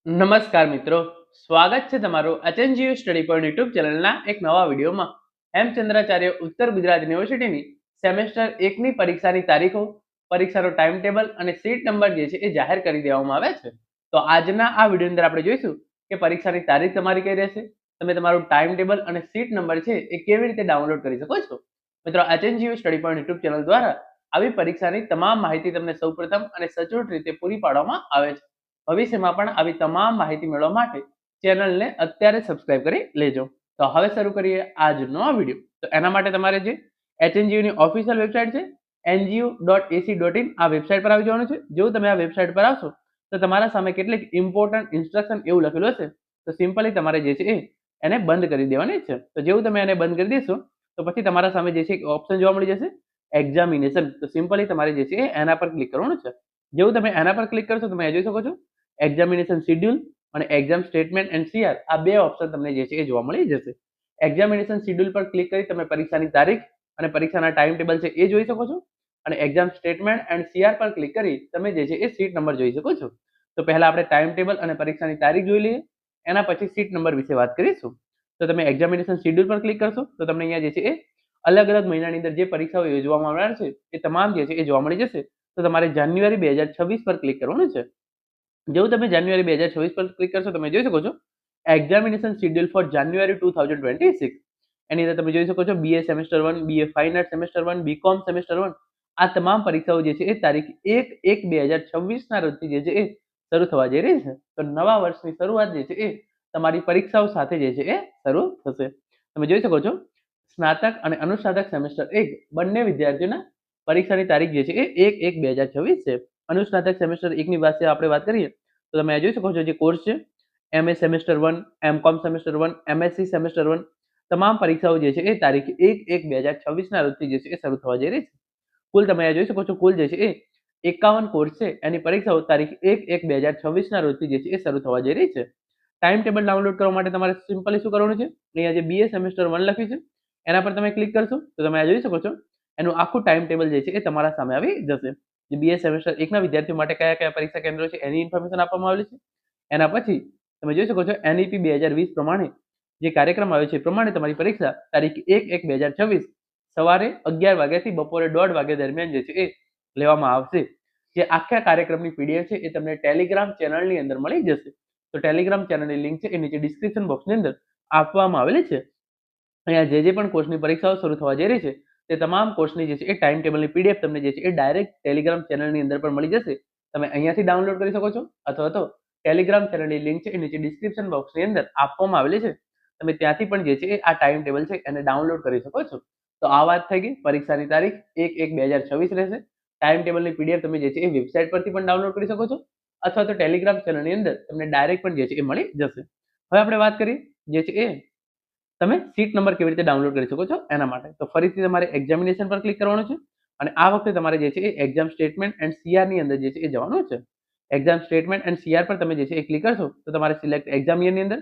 નમસ્કાર મિત્રો, સ્વાગત છે તમારું એચએનજીયુ સ્ટડી પોઈન્ટ યુટ્યુબ ચેનલના એક નવા વિડીયોમાં. હેમચંદ્રાચાર્ય ઉત્તર ગુજરાત યુનિવર્સિટીની સેમેસ્ટર 1ની પરીક્ષાની તારીખો, પરીક્ષાનો ટાઈમ ટેબલ અને સીટ નંબર જે છે એ જાહેર કરી દેવામાં આવ્યા છે. તો આજના આ વિડીયો અંદર આપણે જોઈશું કે પરીક્ષાની તારીખ તમારી કઈ રહેશે, તમે તમારું ટાઈમ ટેબલ અને સીટ નંબર છે એ કેવી રીતે ડાઉનલોડ કરી શકો છો. મિત્રો, HNGU study point YouTube channel દ્વારા આવી પરીક્ષાની તમામ માહિતી તમને સૌપ્રથમ અને સચોટ રીતે પૂરી પાડવામાં આવે છે. ભવિષ્યમાં પણ આવી તમામ માહિતી મેળવવા માટે ચેનલને અત્યારે સબસ્ક્રાઇબ કરી લેજો. તો હવે શરૂ કરીએ આજનો આ વિડીયો. તો એના માટે તમારે જે એચએનજીયુની ઓફિશિયલ વેબસાઇટ છે ngu.ac.in આ વેબસાઇટ પર આવી જવાનું છે. જો તમે આ વેબસાઇટ પર આવશો તો તમારા સામે કેટલીક ઇમ્પોર્ટન્ટ ઇન્સ્ટ્રક્શન એવું લખેલું હશે, તો સિમ્પલી તમારે જે છે એને બંધ કરી દેવાની છે. તો જેવું તમે એને બંધ કરી દેશો તો પછી તમારા સામે જે છે ઓપ્શન જોવા મળી જશે એક્ઝામિનેશન. તો સિમ્પલી તમારે જે છે એના પર ક્લિક કરવાનું છે. જેવું તમે એના પર ક્લિક કરશો તમે જોઈ શકો છો એક્ઝામિનેશન શિડ્યુલ અને એક્ઝામ સ્ટેટમેન્ટ એન્ડ સીઆર આ બે ઓપ્શન તમને જે છે એ જોવા મળી જશે. એક્ઝામિનેશન શિડ્યુલ પર ક્લિક કરી તમે પરીક્ષાની તારીખ અને પરીક્ષાના ટાઈમ ટેબલ છે એ જોઈ શકો છો, અને એક્ઝામ સ્ટેટમેન્ટ એન્ડ સીઆર પર ક્લિક કરી તમે જે છે એ સીટ નંબર જોઈ શકો છો. તો પહેલા આપણે ટાઈમ ટેબલ અને પરીક્ષાની તારીખ જોઈ લઈએ, એના પછી સીટ નંબર વિશે વાત કરીશું. તો તમે એક્ઝામિનેશન શિડ્યુલ પર ક્લિક કરશો તો તમને અહીંયા જે છે એ અલગ અલગ મહિનાની અંદર જે પરીક્ષાઓ યોજવામાં આવનાર છે એ તમામ જે છે એ જોવા મળી જશે. તો તમારે જાન્યુઆરી 2026 પર ક્લિક કરવાનું છે. જેવું તમે જાન્યુઆરી 2026 પર ક્લિક કરશો તમે જોઈ શકો છો એક્ઝામિનેશન શિડ્યુલ ફોર જાન્યુઆરી 2026. એની અંદર તમે જોઈ શકો છો BA semester 1, BA fine art semester 1, BCom semester 1 આ તમામ પરીક્ષાઓ જે છે એ તારીખ 1/1/2026 ના રોજથી જે છે એ શરૂ થવા જઈ રહી છે. તો નવા વર્ષની શરૂઆત જે છે એ તમારી પરીક્ષાઓ સાથે જે છે એ શરૂ થશે. તમે જોઈ શકો છો સ્નાતક અને અનુસ્નાતક સેમેસ્ટર 1 બંને વિદ્યાર્થીઓના પરીક્ષાની તારીખ જે છે એ 1/1/2026 છે. અનુસ્નાતક સેમેસ્ટર 1 ની આપણે વાત કરીએ તો તમે જોઈ શકો છો જે કોર્સ છે MA semester 1, MCom semester 1, MSc semester 1 તમામ પરીક્ષાઓ જે છે એ તારીખ 1/1/2026 ના રોજથી જે છે એ શરૂ થવા જઈ રહી છે. કુલ તમે જોઈ શકો છો કુલ જે છે એ 51 કોર્સ છે એની પરીક્ષાઓ તારીખ 1/1/2026 ના રોજથી જે છે એ શરૂ થવા જઈ રહી છે. ટાઈમ ટેબલ ડાઉનલોડ કરવા માટે તમારે સિમ્પલી શું કરવાનું છે, અહીંયા જે બીએ સેમેસ્ટર 1 લખ્યું છે એના પર તમે ક્લિક કરશો તો તમે જોઈ શકો છો એનું આખું ટાઈમ ટેબલ જે છે એ તમારા સામે આવી જશે. જે બીએ સેમેસ્ટર 1 ના વિદ્યાર્થીઓ માટે કયા કયા પરીક્ષા કેન્દ્રો છે એની ઇન્ફોર્મેશન આપવામાં આવેલી છે. એના પછી તમે જોઈ શકો છો એનઈપી 2020 પ્રમાણે જે કાર્યક્રમ આવ્યો છે એ પ્રમાણે તમારી પરીક્ષા તારીખ 1/1/2026 સવારે 11 વાગ્યાથી બપોરે 1:30 વાગ્યા દરમિયાન જે છે એ લેવામાં આવશે. જે આખા કાર્યક્રમની પીડીએફ છે એ તમને ટેલિગ્રામ ચેનલની અંદર મળી જશે. તો ટેલિગ્રામ ચેનલની લિંક છે એ નીચે ડિસ્ક્રિપ્શન બોક્સની અંદર આપવામાં આવેલી છે. અહીંયા જે પણ કોર્સની પરીક્ષાઓ શરૂ થવા જઈ રહી છે તે તમામ કોર્સની જે છે એ ટાઈમ ટેબલની પીડીએફ તમને જે છે એ ડાયરેક્ટ ટેલિગ્રામ ચેનલની અંદર પણ મળી જશે. તમે અહીંયાથી ડાઉનલોડ કરી શકો છો અથવા તો ટેલિગ્રામ ચેનલની લિંક છે એ નીચે ડિસ્ક્રિપ્શન બોક્સની અંદર આપવામાં આવેલી છે. તમે ત્યાંથી પણ જે છે આ ટાઈમ ટેબલ છે એને ડાઉનલોડ કરી શકો છો. તો આ વાત થઈ ગઈ પરીક્ષાની તારીખ 1/1/2026 રહેશે. ટાઈમ ટેબલની પીડીએફ તમે જે છે એ વેબસાઇટ પરથી પણ ડાઉનલોડ કરી શકો છો અથવા તો ટેલિગ્રામ ચેનલની અંદર તમને ડાયરેક્ટ પણ જે છે એ મળી જશે. હવે આપણે વાત કરીએ જે છે એ તમે સીટ નંબર કેવી રીતે ડાઉનલોડ કરી શકો છો એના માટે. તો ફરીથી તમારે એક્ઝામિનેશન પર ક્લિક કરવાનું છે અને આ વખતે તમારે જે છે એ એક્ઝામ સ્ટેટમેન્ટ એન્ડ સીઆર ની અંદર જે છે એ જવાનું છે. એક્ઝામ સ્ટેટમેન્ટ એન્ડ સીઆર પર તમે જે છે એ ક્લિક કરશો તો તમારે સિલેક્ટ એક્ઝામ યરની અંદર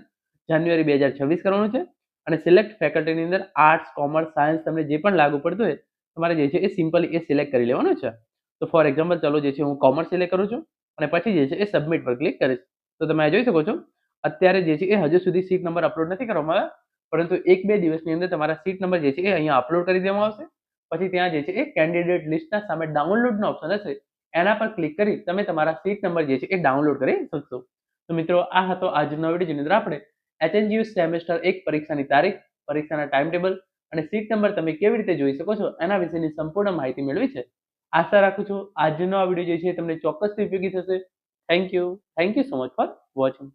જાન્યુઆરી 2026 કરવાનું છે અને સિલેક્ટ ફેકલ્ટીની અંદર આર્ટ્સ, કોમર્સ, સાયન્સ તમને જે પણ લાગુ પડતું હોય તમારે જે છે એ સિમ્પલી એ સિલેક્ટ કરી લેવાનું છે. તો ફોર એક્ઝામ્પલ ચલો જે છે હું કોમર્સ સિલેક્ટ કરું છું અને પછી જે છે એ સબમિટ પર ક્લિક કરીશ. તો તમે જોઈ શકો છો અત્યારે જે છે એ હજુ સુધી સીટ નંબર અપલોડ નથી કરવામાં આવ્યા, પરંતુ 1-2 દિવસની અંદર તમારા સીટ નંબર જે છે એ અહીંયા અપલોડ કરી દેવામાં આવશે. પછી ત્યાં જે છે એ કેન્ડિડેટ લિસ્ટના સામે ડાઉનલોડનો ઓપ્શન હશે એના પર ક્લિક કરી તમે તમારા સીટ નંબર જે છે એ ડાઉનલોડ કરી શકશો. તો મિત્રો, આ હતો આજનો વિડીયો જેની અંદર આપણે એચએનજીયુ સેમેસ્ટર 1 પરીક્ષાની તારીખ, પરીક્ષાના ટાઈમ ટેબલ અને સીટ નંબર તમે કેવી રીતે જોઈ શકો છો એના વિશેની સંપૂર્ણ માહિતી મેળવી છે. આશા રાખું છું આજનો આ વિડીયો જે છે તમને ચોક્કસથી ઉપયોગી થશે. Thank you so much for watching.